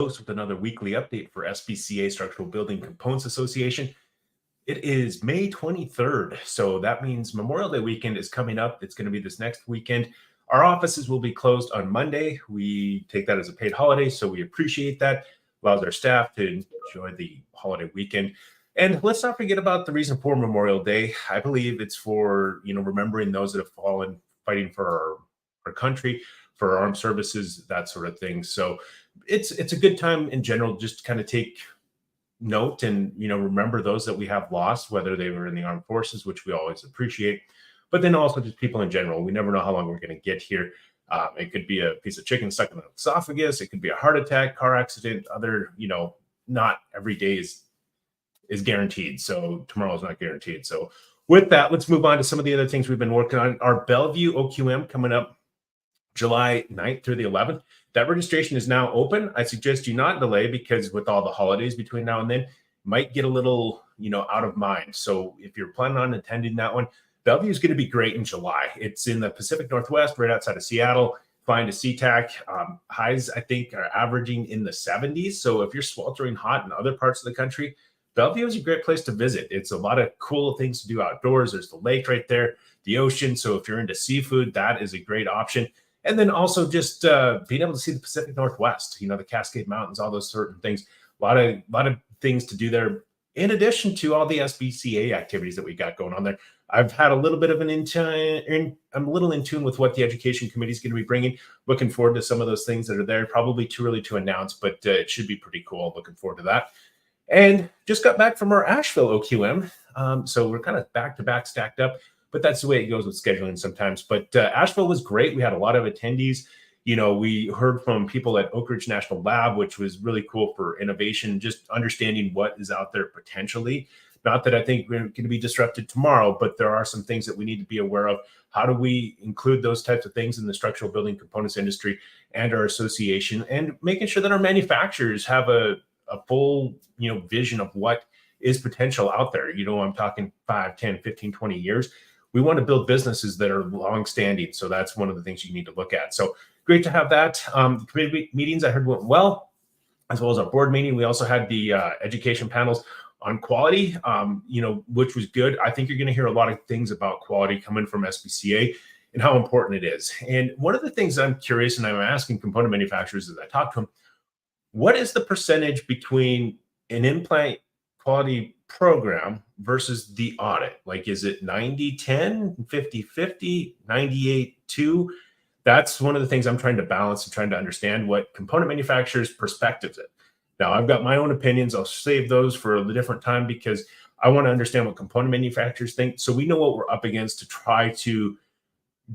With another weekly update for SBCA Structural Building Components Association. It is May 23rd, so that means Memorial Day weekend is coming up. It's going to be this next weekend. Our offices will be closed on Monday. We take that as a paid holiday, so we appreciate that. Allows our staff to enjoy the holiday weekend. And let's not forget about the reason for Memorial Day. I believe it's for, remembering those that have fallen fighting for our country, for our armed services, that sort of thing. So it's a good time in general, just to kind of take note and, remember those that we have lost, whether they were in the armed forces, which we always appreciate, but then also just people in general. We never know how long we're going to get here. It could be a piece of chicken stuck in the esophagus. It could be a heart attack, car accident, other, not every day is guaranteed. So tomorrow is not guaranteed. So with that, let's move on to some of the other things we've been working on. Our Bellevue OQM coming up July 9th through the 11th. That registration is now open. I suggest you not delay, because with all the holidays between now and then, might get a little, out of mind. So if you're planning on attending that one, Bellevue is going to be great in July. It's in the Pacific Northwest, right outside of Seattle. Flying to SeaTac. Highs, I think, are averaging in the 70s. So if you're sweltering hot in other parts of the country, Bellevue is a great place to visit. It's a lot of cool things to do outdoors. There's the lake right there, the ocean. So if you're into seafood, that is a great option. And then also just being able to see the Pacific Northwest, the Cascade Mountains, all those certain things. A lot of things to do there, in addition to all the SBCA activities that we got going on there. I've had a little bit of I'm a little in tune with what the Education Committee is going to be bringing. Looking forward to some of those things that are there. Probably too early to announce, but it should be pretty cool. Looking forward to that. And just got back from our Asheville OQM. So we're kind of back-to-back stacked up. But that's the way it goes with scheduling sometimes. But Asheville was great. We had a lot of attendees. We heard from people at Oak Ridge National Lab, which was really cool for innovation, just understanding what is out there potentially. Not that I think we're going to be disrupted tomorrow, but there are some things that we need to be aware of. How do we include those types of things in the structural building components industry and our association, and making sure that our manufacturers have a full, vision of what is potential out there. I'm talking 5, 10, 15, 20 years. We want to build businesses that are long-standing. So that's one of the things you need to look at. So great to have that. The committee meetings I heard went well, as well as our board meeting. We also had the education panels on quality, which was good. I think you're going to hear a lot of things about quality coming from SBCA and how important it is. And one of the things I'm curious, and I'm asking component manufacturers as I talk to them, what is the percentage between an in-plant quality program versus the audit? Like, is it 90-10, 50-50, 98-2? That's one of the things I'm trying to balance and trying to understand what component manufacturers' perspectives is. Now, I've got my own opinions. I'll save those for a different time, because I want to understand what component manufacturers think, so we know what we're up against to try to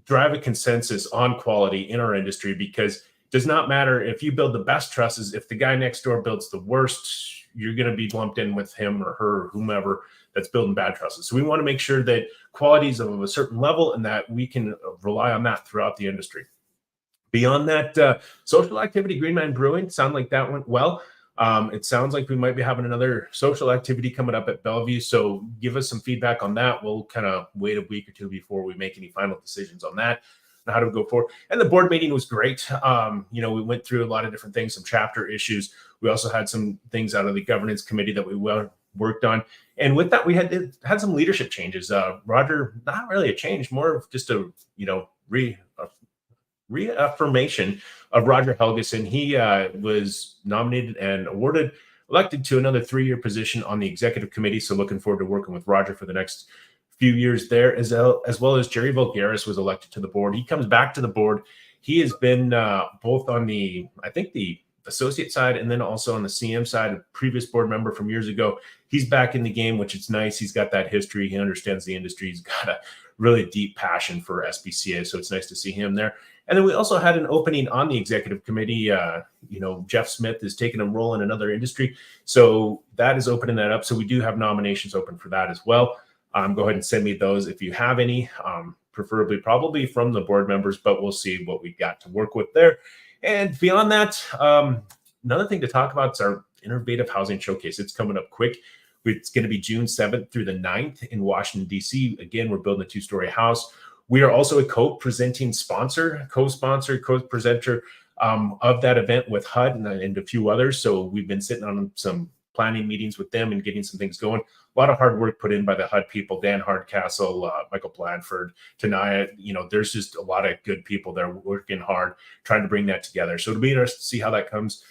drive a consensus on quality in our industry. Because it does not matter if you build the best trusses, if the guy next door builds the worst, you're going to be lumped in with him or her or whomever that's building bad trusses. So we want to make sure that quality is of a certain level and that we can rely on that throughout the industry. Beyond that, social activity, Green Man Brewing, sound like that went well. It sounds like we might be having another social activity coming up at Bellevue. So give us some feedback on that. We'll kind of wait a week or two before we make any final decisions on that and how to go forward. And the board meeting was great. We went through a lot of different things, some chapter issues. We also had some things out of the governance committee that we worked on. And with that, we had some leadership changes. Roger, not really a change, more of just a, reaffirmation of Roger Helgeson. He was nominated and elected to another 3-year position on the executive committee. So looking forward to working with Roger for the next few years there, as well as Jerry Vulgaris was elected to the board. He comes back to the board. He has been both on the associate side and then also on the CM side, a previous board member from years ago. He's back in the game, which is nice. He's got that history. He understands the industry. He's got a really deep passion for SBCA. So it's nice to see him there. And then we also had an opening on the executive committee. Jeff Smith is taking a role in another industry. So that is opening that up. So we do have nominations open for that as well. Go ahead and send me those if you have any, preferably probably from the board members, but we'll see what we got to work with there. And beyond that, another thing to talk about is our Innovative Housing Showcase. It's coming up quick. It's going to be June 7th through the 9th in Washington, D.C. Again, we're building a 2-story house. We are also a co-presenter, co-presenter of that event with HUD and a few others. So we've been sitting on some planning meetings with them and getting some things going. A lot of hard work put in by the HUD people, Dan Hardcastle, Michael Blanford, Tanaya. There's just a lot of good people there working hard, trying to bring that together. So it'll be interesting to see how that comes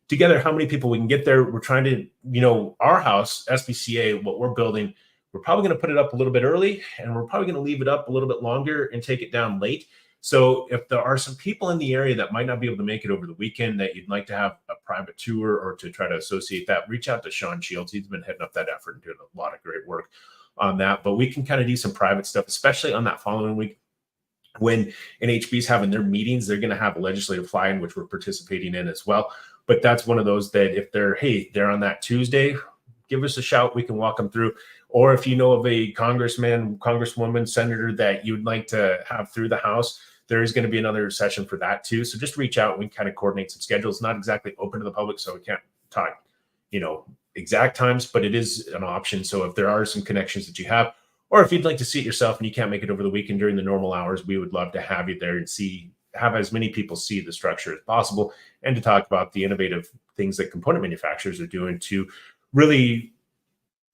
together, how many people we can get there. We're trying to, our house, SBCA, what we're building, we're probably going to put it up a little bit early, and we're probably going to leave it up a little bit longer and take it down late. So if there are some people in the area that might not be able to make it over the weekend that you'd like to have a private tour or to try to associate that, reach out to Sean Shields. He's been heading up that effort and doing a lot of great work on that. But we can kind of do some private stuff, especially on that following week when NHB is having their meetings. They're going to have a legislative fly-in, which we're participating in as well. But that's one of those that if they're on that Tuesday, give us a shout. We can walk them through. Or if you know of a congressman, congresswoman, senator that you'd like to have through the House, there is going to be another session for that too. So just reach out. We can kind of coordinate some schedules. Not exactly open to the public, so we can't talk, exact times, but it is an option. So if there are some connections that you have, or if you'd like to see it yourself and you can't make it over the weekend during the normal hours, we would love to have you there and have as many people see the structure as possible, and to talk about the innovative things that component manufacturers are doing to really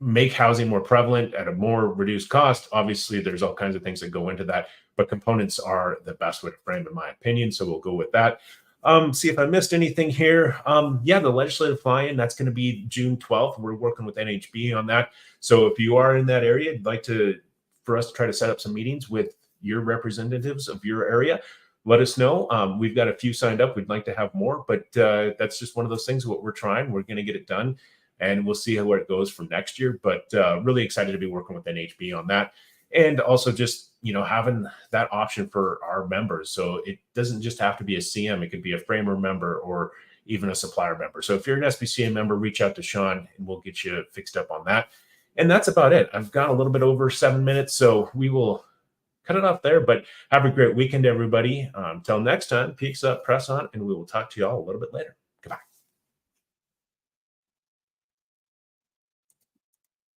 make housing more prevalent at a more reduced cost. Obviously, there's all kinds of things that go into that, but components are the best way to frame, in my opinion. So we'll go with that. See if I missed anything here. The legislative fly-in, that's going to be June 12th. We're working with NHB on that. So if you are in that area, you'd like for us to try to set up some meetings with your representatives of your area, let us know. We've got a few signed up. We'd like to have more, but that's just one of those things. What we're trying, we're going to get it done, and we'll see where it goes from next year. But really excited to be working with NHB on that. And also just, having that option for our members. So it doesn't just have to be a CM. It could be a framer member or even a supplier member. So if you're an SBCA member, reach out to Sean and we'll get you fixed up on that. And that's about it. I've gone a little bit over 7 minutes, so we will cut it off there. But have a great weekend, everybody. Till next time, peaks up, press on, and we will talk to you all a little bit later.